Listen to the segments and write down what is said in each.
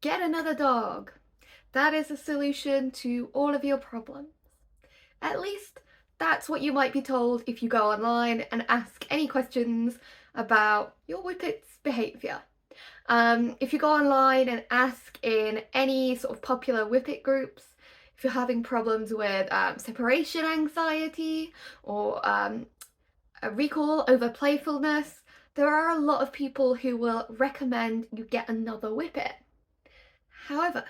Get another dog. That is a solution to all of your problems. At least that's what you might be told if you go online and ask any questions about your Whippet's behaviour. If you go online and ask in any sort of popular Whippet groups, if you're having problems with separation anxiety or a recall over playfulness, there are a lot of people who will recommend you get another Whippet. However,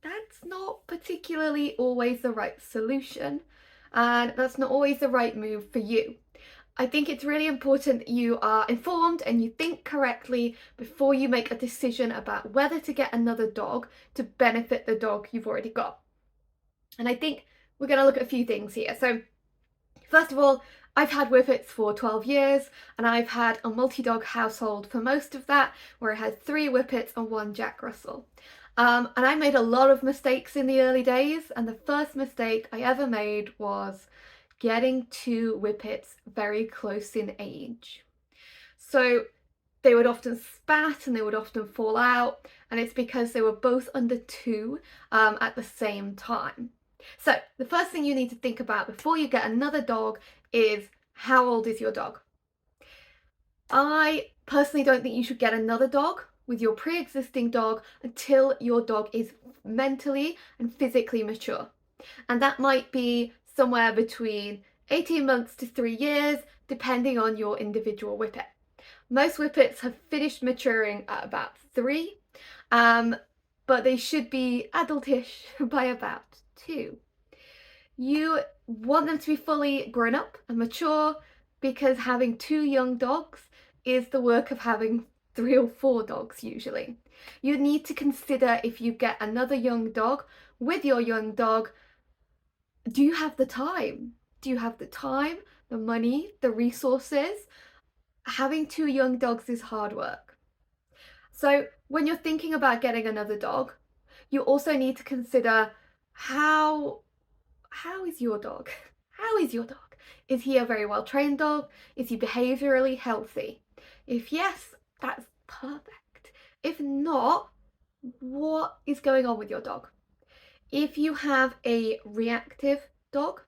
that's not particularly always the right solution, and that's not always the right move for you. I think it's really important that you are informed and you think correctly before you make a decision about whether to get another dog to benefit the dog you've already got. And I think we're going to look at a few things here. So first of all, I've had Whippets for 12 years and I've had a multi-dog household for most of that, where I had 3 Whippets and 1 Jack Russell. And I made a lot of mistakes in the early days, and the first mistake I ever made was getting 2 Whippets very close in age. So they would often spat and they would often fall out, and it's because they were both under 2 at the same time. So the first thing you need to think about before you get another dog is, how old is your dog? I personally don't think you should get another dog with your pre-existing dog until your dog is mentally and physically mature. And that might be somewhere between 18 months to 3 years, depending on your individual Whippet. Most Whippets have finished maturing at about 3, but they should be adultish by about 2. You want them to be fully grown up and mature, because having 2 young dogs is the work of having 3 or 4 dogs usually. You need to consider, if you get another young dog with your young dog, do you have the time? Do you have the time, the money, the resources? Having 2 young dogs is hard work. So when you're thinking about getting another dog, you also need to consider how is your dog? How is your dog? Is he a very well trained dog? Is he behaviourally healthy? If yes, that's perfect. If not, what is going on with your dog? If you have a reactive dog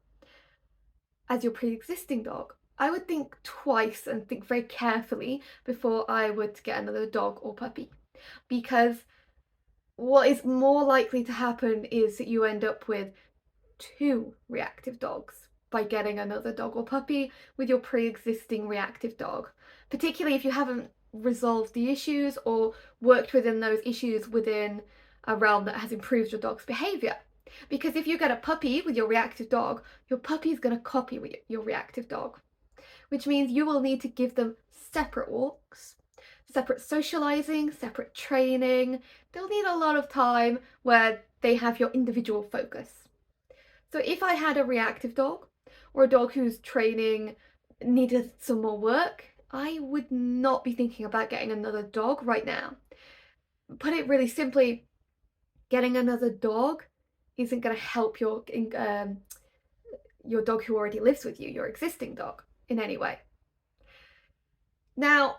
as your pre-existing dog, I would think twice and think very carefully before I would get another dog or puppy, because what is more likely to happen is that you end up with 2 reactive dogs by getting another dog or puppy with your pre-existing reactive dog, particularly if you haven't resolved the issues or worked within those issues within a realm that has improved your dog's behaviour. Because if you get a puppy with your reactive dog, your puppy is going to copy with your reactive dog, which means you will need to give them separate walks, separate socialising, separate training. They'll need a lot of time where they have your individual focus. So if I had a reactive dog, or a dog whose training needed some more work, I would not be thinking about getting another dog right now. Put it really simply, getting another dog isn't going to help your dog who already lives with you, your existing dog, in any way. Now,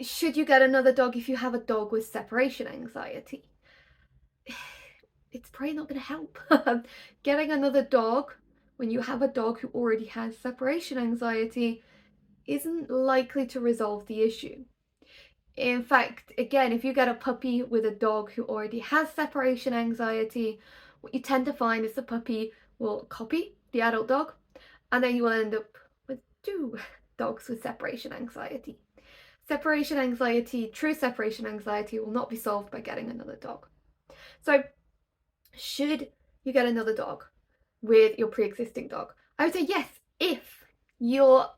should you get another dog if you have a dog with separation anxiety? It's probably not going to help. Getting another dog when you have a dog who already has separation anxiety isn't likely to resolve the issue. In fact, again, if you get a puppy with a dog who already has separation anxiety, what you tend to find is the puppy will copy the adult dog, and then you will end up with 2 dogs with separation anxiety. Separation anxiety, true separation anxiety, will not be solved by getting another dog. So, should you get another dog with your pre-existing dog? I would say yes, if your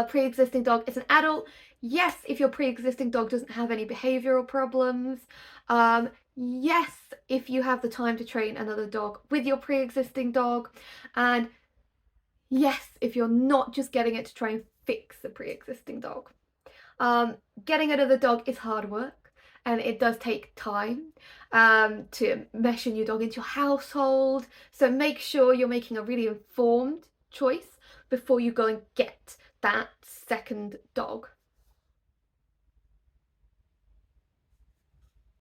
pre-existing dog is an adult. Yes, if your pre-existing dog doesn't have any behavioural problems. Yes, if you have the time to train another dog with your pre-existing dog. And yes, if you're not just getting it to try and fix the pre-existing dog. Getting another dog is hard work, and it does take time to mesh a new dog into your household. So make sure you're making a really informed choice before you go and get that second dog.